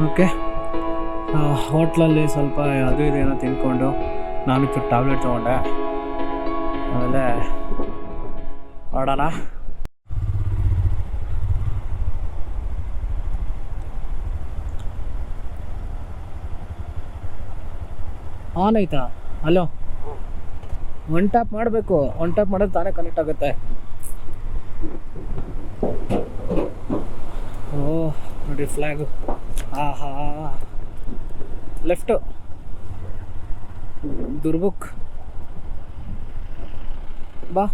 Okay, ಹೋಟ್ಲಲ್ಲಿ ಸ್ವಲ್ಪ ಅದು ಇದು ಏನೋ ತಿನ್ಕೊಂಡು ನಾನು ಚೂರು ಟ್ಯಾಬ್ಲೆಟ್ ತೊಗೊಂಡೆ. ಆಮೇಲೆ ಮಾಡೋಣ. ಆನ್ ಆಯ್ತಾ? ಹಲೋ, ಒನ್ ಟ್ಯಾಪ್ ಮಾಡಬೇಕು. ಒನ್ ಟ್ಯಾಪ್ ಮಾಡಿದ್ರೆ ತಾನೇ ಕನೆಕ್ಟ್ ಆಗುತ್ತೆ. ಓಹ್ ನೋಡಿ ಫ್ಲ್ಯಾಗು. ಆಹಾ, ಲೆಫ್ಟು ದುರ್ಬುಕ್ ಬಾ,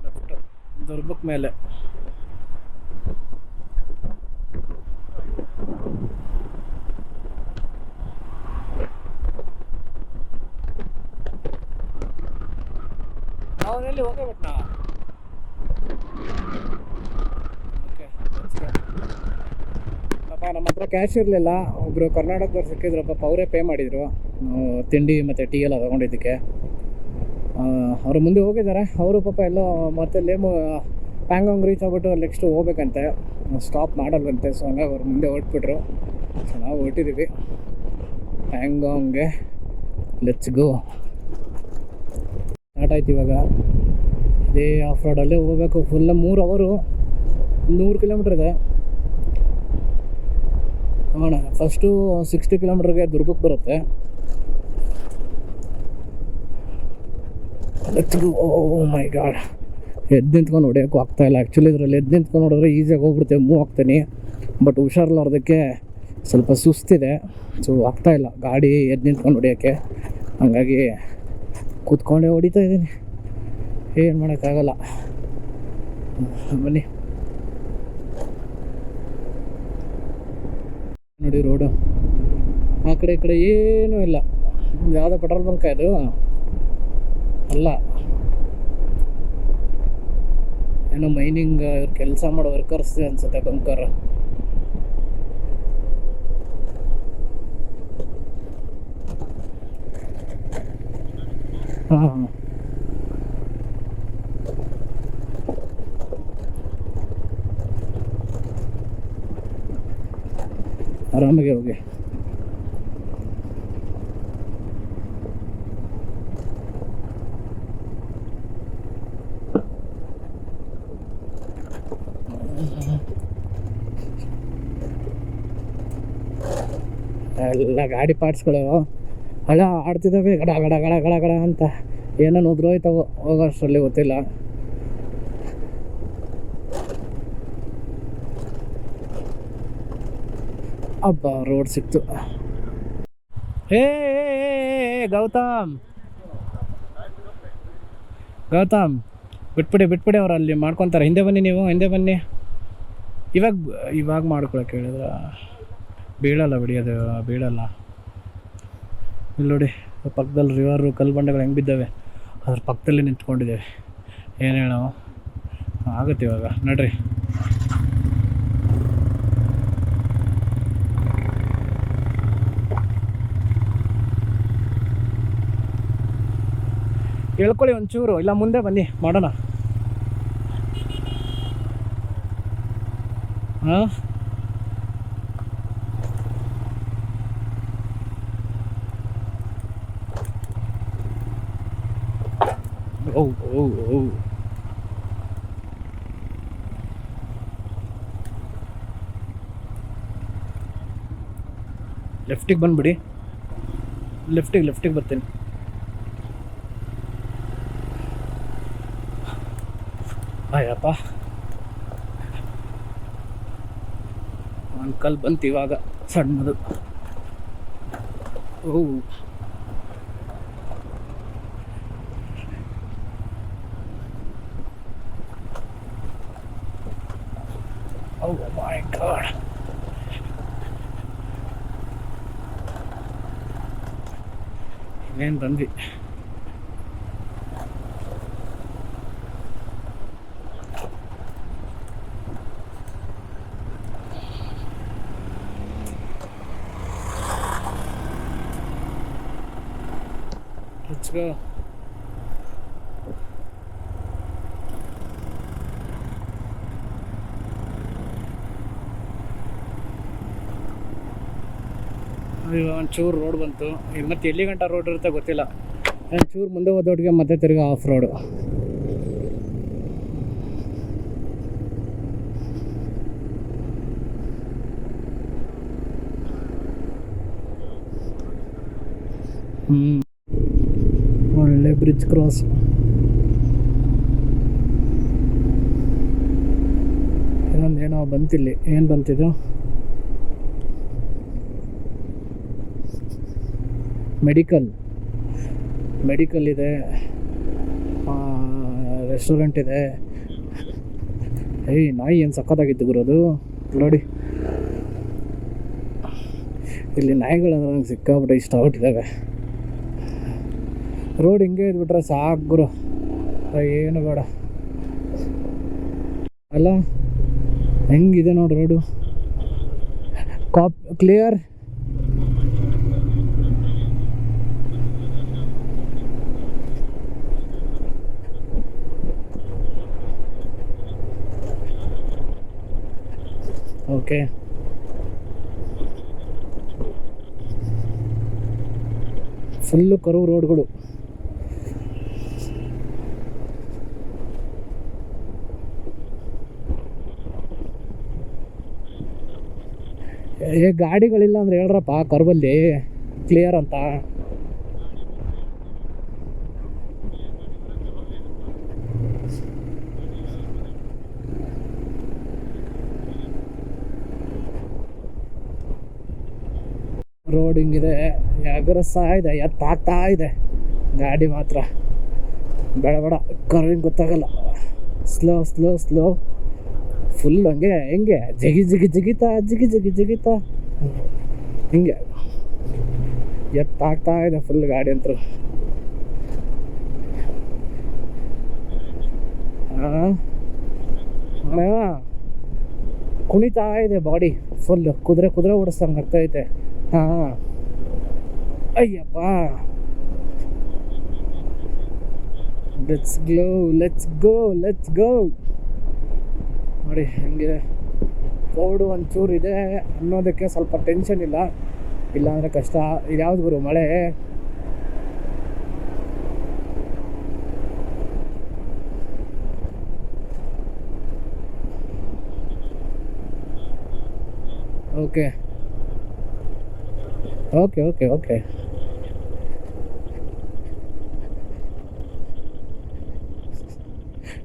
ಲೆಫ್ಟು ದುರ್ಬುಕ್ ಮೇಲೆ. ಅವನಲ್ಲಿ ಹೋಗೇ ಬಿಟ್ನಾ? ಓಕೆ, ಪಾಪ ನಮ್ಮ ಹತ್ರ ಕ್ಯಾಶ್ ಇರಲಿಲ್ಲ. ಒಬ್ಬರು ಕರ್ನಾಟಕದವ್ರು ಸಿಕ್ಕಿದ್ರು, ಪಾಪ ಅವರೇ ಪೇ ಮಾಡಿದರು ತಿಂಡಿ ಮತ್ತು ಟೀ ಎಲ್ಲ ತೊಗೊಂಡಿದ್ದಕ್ಕೆ. ಅವರು ಮುಂದೆ ಹೋಗಿದ್ದಾರೆ. ಅವರು ಪಾಪ ಎಲ್ಲೋ ಮತ್ತೆ ಪ್ಯಾಂಗಾಂಗ್ ರೀಚ್ ಆಗ್ಬಿಟ್ಟು ನೆಕ್ಸ್ಟ್ ಹೋಗ್ಬೇಕಂತೆ, ಸ್ಟಾಪ್ ಮಾಡಲ್ವಂತೆ. ಸೊ ಹಂಗಾಗಿ ಅವ್ರು ಮುಂದೆ ಹೊರಟ್ಬಿಟ್ರು. ಸೊ ನಾವು ಹೊರಟಿದ್ದೀವಿ ಪ್ಯಾಂಗಾಂಗ್ಗೆ. Let's go. ಸ್ಟಾರ್ಟ್ ಆಯ್ತು ಇವಾಗ. ಇದೇ ಆಫ್ ರೋಡಲ್ಲೇ ಹೋಗ್ಬೇಕು. ಫುಲ್ 3 ಅವರು 100 ಕಿಲೋಮೀಟ್ರ್ ಇದೆ. ನೋಡೋಣ. ಫಸ್ಟು 60 ಕಿಲೋಮೀಟ್ರಿಗೆ ದುರ್ಗಕ್ಕೆ ಬರುತ್ತೆ. ಓ ಮೈ ಗಾಡ್, ಎದ್ದು ನಿಂತ್ಕೊಂಡು ಹೊಡೆಯೋಕ್ಕೂ ಆಗ್ತಾಯಿಲ್ಲ. ಆ್ಯಕ್ಚುಲಿ ಇದರಲ್ಲಿ ಎದ್ದು ನಿಂತ್ಕೊಂಡು ನೋಡಿದ್ರೆ ಈಸಿಯಾಗಿ ಹೋಗ್ಬಿಡುತ್ತೆ, ಮೂವ್ ಆಗ್ತೀನಿ. ಬಟ್ ಹುಷಾರಿಲ್ಲಾರ್ದಕ್ಕೆ ಸ್ವಲ್ಪ ಸುಸ್ತಿದೆ. ಸೊ ಆಗ್ತಾಯಿಲ್ಲ ಗಾಡಿ ಎದ್ದು ನಿಂತ್ಕೊಂಡು ಹೊಡೆಯೋಕ್ಕೆ. ಹಾಗಾಗಿ ಕೂತ್ಕೊಂಡೇ ಹೊಡಿತಾ ಇದ್ದೀನಿ, ಏನು ಮಾಡೋಕ್ಕಾಗಲ್ಲ. ಬನ್ನಿ ನೋಡಿ ರೋಡು. ಆ ಕಡೆ ಈ ಕಡೆ ಏನೂ ಇಲ್ಲ. ಯಾವುದೋ ಪೆಟ್ರೋಲ್ ಬಂಕ್ ಇದು ಅಲ್ಲ, ಏನೋ ಮೈನಿಂಗ್ ಕೆಲಸ ಮಾಡೋ ವರ್ಕರ್ಸ್ ಅನ್ಸುತ್ತೆ ಬಂಕರ್. ಹಾಂ, ಆರಾಮಾಗಿ ಹೋಗಿ. ಎಲ್ಲ ಗಾಡಿ ಪಾರ್ಟ್ಸ್ಗಳು ಹಳ ಆಡ್ತಿದ್ದಾವೆ, ಗಡ ಗಡ ಗಡ ಗಡ ಗಡ ಅಂತ. ಏನೋ ಉದ್ರೋಯ್ತವೋ ಹೋಗೋಷ್ಟರಲ್ಲಿ ಗೊತ್ತಿಲ್ಲ. ಅಬ್ಬ ರೋಡ್ ಸಿಕ್ತು. ಹೇ ಗೌತಮ್ ಗೌತಮ್, ಬಿಟ್ಬಿಡಿ ಅವ್ರು ಅಲ್ಲಿ ಮಾಡ್ಕೊತಾರೆ. ಹಿಂದೆ ಬನ್ನಿ, ನೀವು ಹಿಂದೆ ಬನ್ನಿ. ಇವಾಗ ಮಾಡ್ಕೊಳಕ್ಕೆ ಹೇಳಿದ್ರ ಬೀಳಲ್ಲ, ಬಿಡಿ ಅದು ಬೀಳಲ್ಲ. ಇಲ್ಲಿ ನೋಡಿ ಪಕ್ಕದಲ್ಲಿ ರಿವರು, ಕಲ್ಲು ಬಂಡೆಗಳು ಹೆಂಗೆ ಬಿದ್ದಾವೆ, ಅದ್ರ ಪಕ್ಕದಲ್ಲಿ ನಿಂತ್ಕೊಂಡಿದ್ದೇವೆ. ಏನು ಹೇಳೋ ಆಗುತ್ತೆ ಇವಾಗ. ನಡ್ರಿ, ಹೇಳ್ಕೊಳ್ಳಿ ಒಂಚೂರು, ಇಲ್ಲ ಮುಂದೆ ಬನ್ನಿ ಮಾಡೋಣ. ಹಾಂ, ಓ ಓ ಓ ಲೆಫ್ಟಿಗೆ ಬಂದುಬಿಡಿ. ಲೆಫ್ಟಿಗೆ ಬರ್ತೀನಿ. ಅಯ್ಯಪ್ಪ, ಅಂಕಲ್ ಬಂತು ಇವಾಗ ಸಣ್ಣದು. ಓ Oh my God. ಇನ್ನೇನು ಬಂದ್ವಿ. Let's go. ಇವಾಗ ಒಂಚೂರು ರೋಡ್ ಬಂತು. ಈಗ ಮತ್ತೆ ಎಲ್ಲಿ ಗಂಟ ರೋಡ್ ಇರುತ್ತೆ ಗೊತ್ತಿಲ್ಲ. ಒಂಚೂರು ಮುಂದೆ ಹೋದೊಟ್ಟಿಗೆ ಮತ್ತೆ ತಿರ್ಗಿ ಆಫ್ ರೋಡು. ಒಳ್ಳೆ ಬ್ರಿಡ್ಜ್ ಕ್ರಾಸ್. ಇನ್ನೊಂದೇನೋ ಬಂತಿಲ್ಲಿ, ಏನು ಬಂತಿದ್ದು? ಮೆಡಿಕಲ್ ಇದೆ, ರೆಸ್ಟೋರೆಂಟ್ ಇದೆ. ನಾಯಿ ಏನು ಸಕ್ಕತ್ತಾಗಿತ್ತು ಗುರು ಅದು ನೋಡಿ. ಇಲ್ಲಿ ನಾಯಿಗಳಂದ್ರೆ ನಂಗೆ ಸಿಕ್ಕಾಬಿಟ್ಟೆ ಇಷ್ಟ ಆಗ್ಬಿಟ್ಟಿದ್ದಾವೆ. ರೋಡ್ ಹಿಂಗೆ ಇದ್ಬಿಟ್ರೆ ಸಾಕು ಗುರು, ಏನು ಬೇಡ ಅಲ್ಲ. ಹೆಂಗಿದೆ ನೋಡಿ ರೋಡು, ಕ್ಲಿಯರ್. ಓಕೆ, ಫುಲ್ಲು ಕರು ರೋಡ್ಗಳು. ಗಾಡಿಗಳಿಲ್ಲ ಅಂದ್ರೆ ಹೇಳ್ರಪ್ಪ ಕರ್ಬಲ್ಲಿ ಕ್ಲಿಯರ್ ಅಂತ. ರೋಡ್ ಹಿಂಗಿದೆ, ಎಗರಿಸ್ತಾ ಇದೆ, ಎತ್ತಾಗ್ತಾ ಇದೆ ಗಾಡಿ ಮಾತ್ರ. ಬೇಡ ಕರ್ವಿಂಗ್ ಗೊತ್ತಾಗಲ್ಲ. ಸ್ಲೋ ಫುಲ್ ಹೆಂಗೆ ಜಿಗಿತಾ ಹಿಂಗೆ ಎತ್ತಾಗ್ತಾ ಇದೆ ಫುಲ್ ಗಾಡಿ ಅಂತೂ. ಕುಣಿತಾ ಇದೆ ಬಾಡಿ ಫುಲ್, ಕುದುರೆ ಓಡಿಸ್ದಂಗೆ ಆಗ್ತೈತೆ. ಅಯ್ಯಪ್ಪ, ಲೆಟ್ಸ್ ಗೋ ನೋಡಿ ಹೆಂಗೆ ರೋಡು ಒಂಚೂರು ಇದೆ ಅನ್ನೋದಕ್ಕೆ ಸ್ವಲ್ಪ ಟೆನ್ಷನ್ ಇಲ್ಲ ಅಂದರೆ ಕಷ್ಟ. ಇದ್ಯಾವ್ದು ಗುರು ಮಳೆ? ಓಕೆ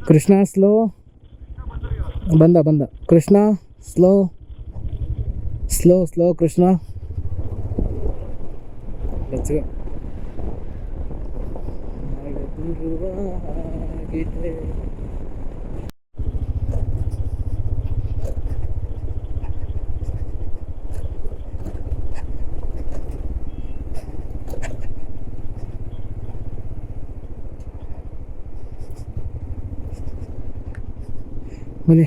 ಕೃಷ್ಣ ಸ್ಲೋ ಬಂದ ಕೃಷ್ಣ ಸ್ಲೋ ಕೃಷ್ಣ. ಬನ್ನಿ,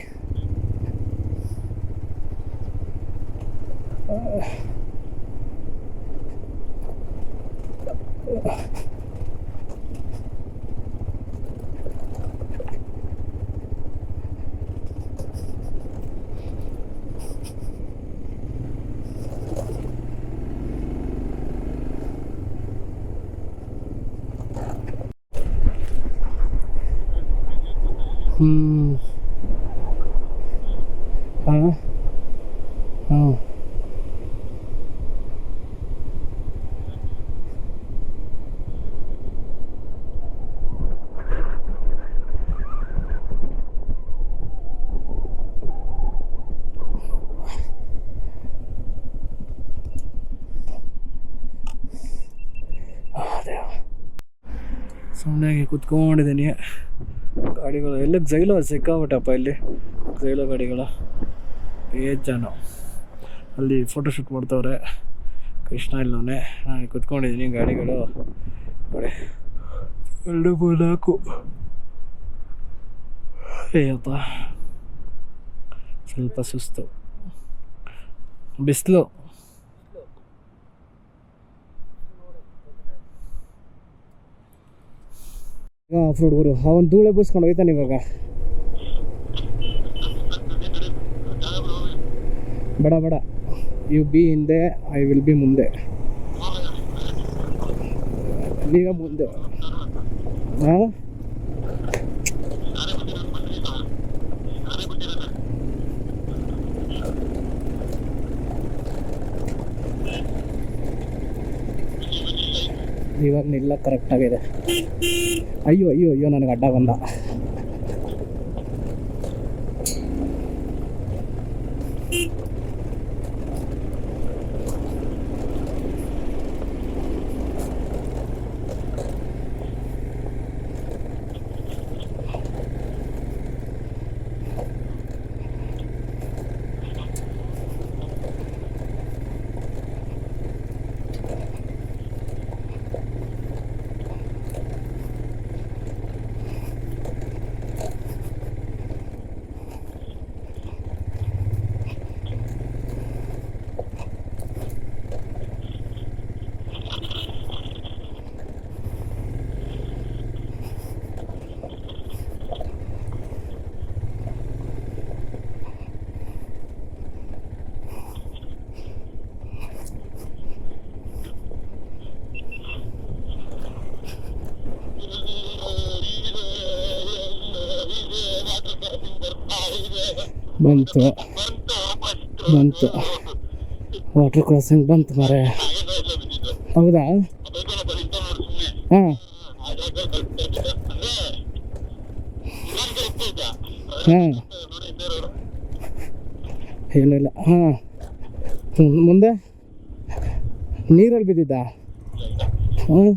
ಸುಮ್ಮನೆ ಕುತ್ಕೊಂಡಿದ್ದೀನಿ. ಗಾಡಿಗಳು ಎಲ್ಲ ಜೈಲು ಸಿಕ್ಕಾಬಿಟ್ಟಪ್ಪ ಇಲ್ಲಿ, ಜೈಲು ಗಾಡಿಗಳು ಜನ ಅಲ್ಲಿ ಫೋಟೋಶೂಟ್ ಮಾಡ್ತವ್ರೆ. ಕೃಷ್ಣ ಇಲ್ಲವೇ, ನಾನು ಕುತ್ಕೊಂಡಿದ್ದೀನಿ. ಗಾಡಿಗಳು ನೋಡಿ 2 3 4. ಅಯ್ಯಪ್ಪ ಸ್ವಲ್ಪ ಸುಸ್ತು, ಬಿಸಿಲು. ಆಫ್ ರೋಡ್ ಗುರು, ಅವನು ಧೂಳೆ ಬೂಸ್ಕೊಂಡು ಹೋಯ್ತಾನೆ ಇವಾಗ. ಬೇಡ ಯು ಬಿ ಹಿಂದೆ, ಐ ವಿಲ್ ಬಿ ಮುಂದೆ. ಈಗ ಮುಂದೆ ಹಾಂ ಇವಾಗ ನಿಲ್ಲ ಕರೆಕ್ಟಾಗಿದೆ. ಅಯ್ಯೋ ಅಯ್ಯೋ ಅಯ್ಯೋ ನನಗೆ ಅಡ್ಡ ಬಂದ. ಬಂತು ಬಂತು ವಾಟರ್ ಕ್ರಾಸಿಂಗ್ ಬಂತು ಮಾರೆ. ಹೌದಾ? ಹಾಂ ಹಾಂ ಏನಿಲ್ಲ. ಹಾಂ ಮುಂದೆ ನೀರಲ್ಲಿ ಬಿದ್ದಿದ್ದ? ಹಾಂ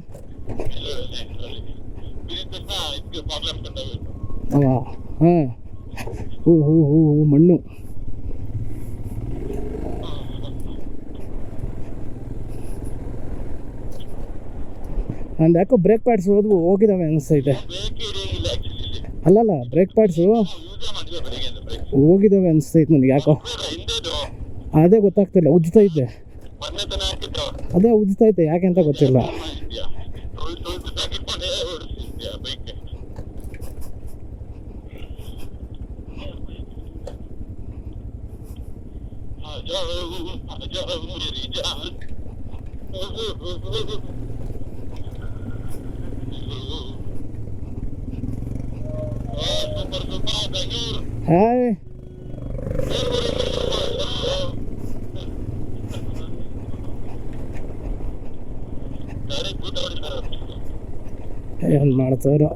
ಹಾಂ ಹೂ ಹೂ ಹೂ ಹೂ ಮಣ್ಣು. ನಂದು ಯಾಕೋ ಬ್ರೇಕ್ ಪ್ಯಾಡ್ಸ್ ಹೋಗಿದ್ದಾವೆ ಅನಿಸ್ತೈತೆ. ಅಲ್ಲಲ್ಲ ಬ್ರೇಕ್ ಪ್ಯಾಡ್ಸು ಹೋಗಿದ್ದಾವೆ ಅನಿಸ್ತೈತೆ ನನಗೆ ಯಾಕೋ. ಅದೇ ಗೊತ್ತಾಗ್ತಿಲ್ಲ, ಉಜ್ತೈತೆ. ಅದೇ ಉಜ್ತೈತೆ, ಯಾಕೆ ಅಂತ ಗೊತ್ತಿಲ್ಲ. ಹಾಯ್ ಏನು ಮಾಡ್ತಾರೋ.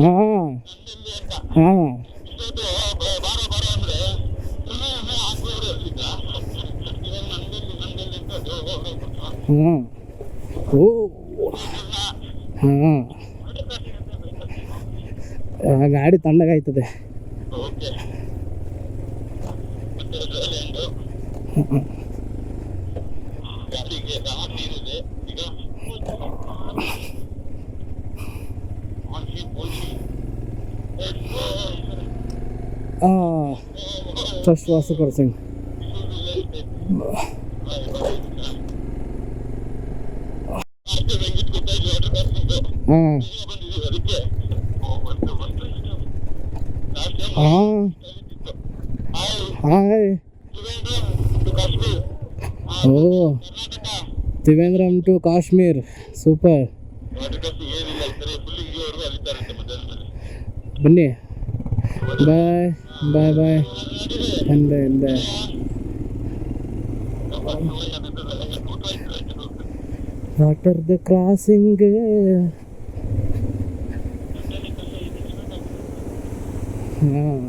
ಹಾಂ ಹಾಂ ಹಾಂ ಓ ಹಾಂ ಗಾಡಿ ತಣ್ಣಗಾಯ್ತದೆ. Trust water crossing. ಹಾಂ ಹಾಂ ಹಾಯ್ ಓ ತ್ರಿವೇಂದ್ರಂ ಟು ಕಾಶ್ಮೀರ್ ಸೂಪರ್. ಬನ್ನಿ ಬಾಯ್ ಬಾಯ್ ಬಾಯ್ ಎಂದೆ ಎಂದೆ ವಾಟರ್ ದ ಕ್ರಾಸಿಂಗ್. ಹಾಂ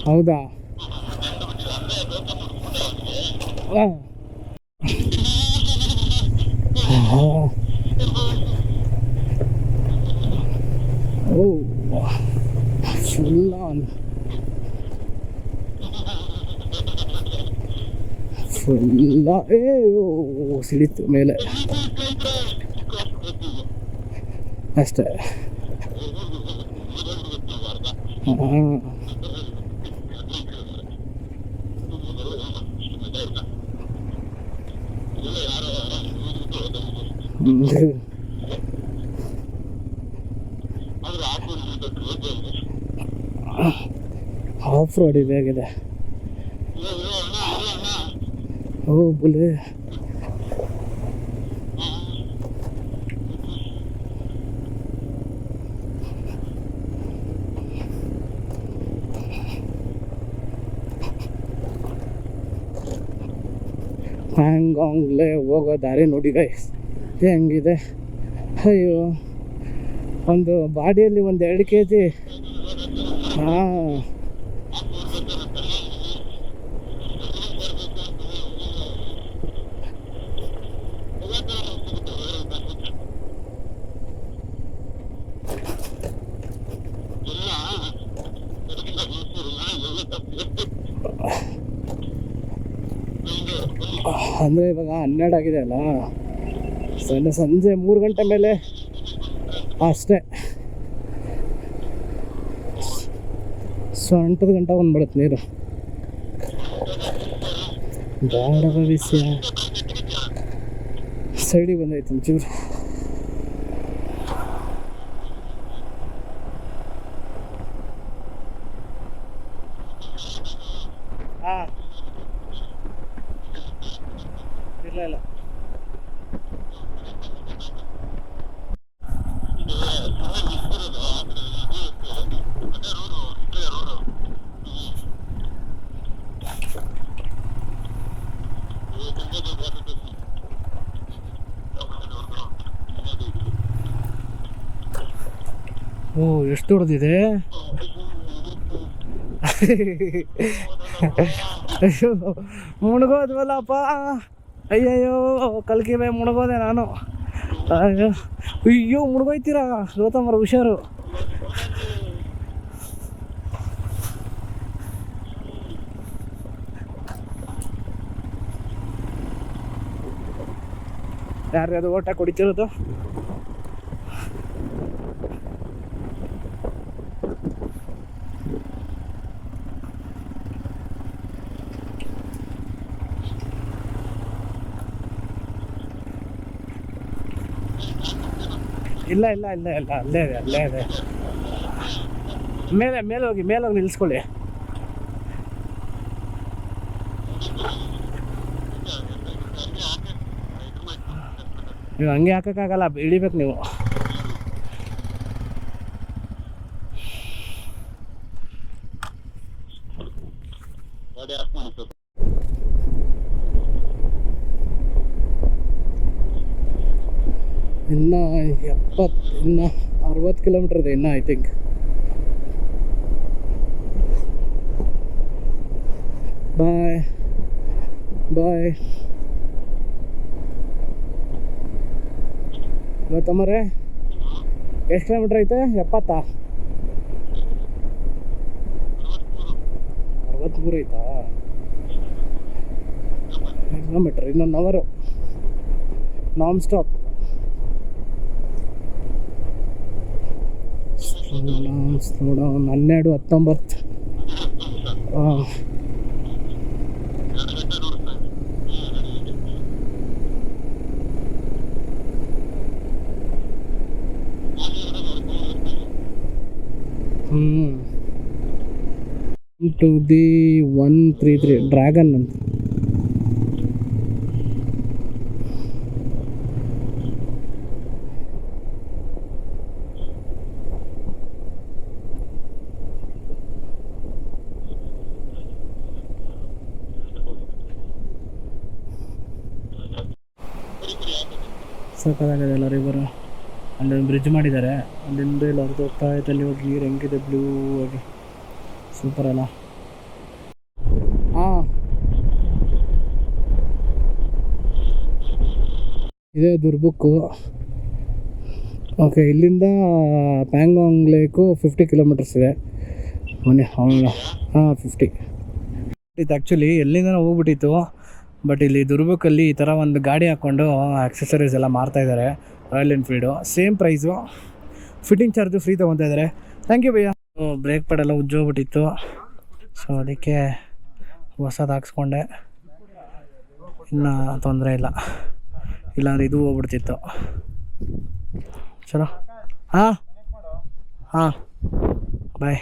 ಹೌದಾ? ಹಾಂ. ಓ, ಫುಲ್ ಆನ್, ಫುಲ್ಲ ಸಿಡಿತು ಮೇಲೆ ಅಷ್ಟೇ. ಹಾಂ, ಆಫ್ ರೋಡ್ ಇದಾಗಿದೆ. ಓ ಬುಲೆ, ಹ್ಯಾಂಗಾಂಗ್ಲೇ ಹೋಗೋ ದಾರಿ ನೋಡಿ ಗೈಸ್ ಹೆಂಗಿದೆ. ಅಯ್ಯೋ, ಒಂದು ಬಾಡಿಯಲ್ಲಿ 1-2 kg. ಹಾಂ, ಅಂದರೆ ಇವಾಗ 12 ಆಗಿದೆ ಅಲ್ಲ, ಸಂಜೆ 3 ಗಂಟೆ ಮೇಲೆ ಅಷ್ಟೇ. ಸೊಂಟದ ಗಂಟೆ ಬಂದ್ಬಿಡುತ್ತೆ ನೀರು. ಬೇಡದ ವಿಷಯ ಸೈಡಿಗೆ ಬಂದೈತೆ ಒಂಚೂರು. ಹಾಂ, ಇಲ್ಲ ಓ, ಎಷ್ಟು ದೊಡ್ಡದಿದೆ. ಅಯ್ಯೋ, ಮುಳುಗೋದ್ವಲ್ಲಪ್ಪ. ಅಯ್ಯಯ್ಯೋ, ಕಲ್ಕಿ ಬೈ ಮುಳುಗೋದೆ ನಾನು. ಅಯ್ಯೋ ಅಯ್ಯೋ, ಮುಳುಗೋಯ್ತೀರಾ ಗೌತಮರ, ಹುಷಾರು. ಯಾರು ಅದು ಓಟ ಕುಡಿತಿರೋದು? ಇಲ್ಲ, ಅಲ್ಲೇ ಇದೆ. ಮೇಲೆ ಹೋಗಿ ನಿಲ್ಲಿಸ್ಕೊಳ್ಳಿ. ನೀವು ಹಂಗೆ ಹಾಕೋಕ್ಕಾಗಲ್ಲ, ಇಳಿಬೇಕು ನೀವು. ಇನ್ನು 60 ಕಿಲೋಮೀಟರ್ ಇದೆ ಇನ್ನು, ಐ ಥಿಂಕ್. ಬಾಯ್ ಗೌತಮರೇ, ಎಷ್ಟು ಕಿಲೋಮೀಟ್ರ್ ಐತೆ? 70? 63 ಐತಾ ಕಿಲೋಮೀಟ್ರ್? ಇನ್ನೊಂದು ಅವರು non stop. Slow down. 12:19. To the 133 dragon ಅಂತ. ಸಕ್ಕತ್ತಾಗಿದೆ ಎಲ್ಲ ರಿವರ್. ಅಲ್ಲೊಂದು ಬ್ರಿಡ್ಜ್ ಮಾಡಿದ್ದಾರೆ, ಅಲ್ಲಿಂದ ಇಲ್ಲಿ ಹೊರದು ಹೋಗ್ತಾ ಇತ್ತು. ಅಲ್ಲಿ ಹೋಗಿ ನೀರು ಹೆಂಗಿದೆ ಬ್ಲೂ ಆಗಿ, ಸೂಪರ್ ಅಲ್ಲ. ಇದೇ ದುರ್ಬುಕ್ಕು. ಓಕೆ, ಇಲ್ಲಿಂದ ಪ್ಯಾಂಗಾಂಗ್ ಲೇಕು 50 ಕಿಲೋಮೀಟರ್ಸ್ ಇದೆ. ಮೊನ್ನೆ ಹಾಂ 50 ಇದು ಆ್ಯಕ್ಚುಲಿ ಎಲ್ಲಿಂದ ಹೋಗ್ಬಿಟ್ಟಿತ್ತು. ಬಟ್ ಇಲ್ಲಿ ದುರ್ಬುಕ್ಕಲ್ಲಿ ಈ ಥರ ಒಂದು ಗಾಡಿ ಹಾಕ್ಕೊಂಡು ಆಕ್ಸೆಸರೀಸ್ ಎಲ್ಲ ಮಾರ್ತಾಯಿದ್ದಾರೆ. Royal Enfield same price, fitting charge free ತೊಗೊತಾ ಇದ್ದಾರೆ. ಥ್ಯಾಂಕ್ ಯು ಭಯ್ಯ. ಬ್ರೇಕ್ ಪ್ಯಾಡೆಲ್ಲ ಉಜ್ಜೋಗ್ಬಿಟ್ಟಿತ್ತು, ಸೊ ಅದಕ್ಕೆ ಹೊಸದು ಹಾಕ್ಸ್ಕೊಂಡೆ. ಇನ್ನು ತೊಂದರೆ ಇಲ್ಲ, ಇಲ್ಲಾಂದ್ರೆ ಇದು ಹೋಗ್ಬಿಡ್ತಿತ್ತು. ಚಲೋ, ಹಾಂ ಬಾಯ್.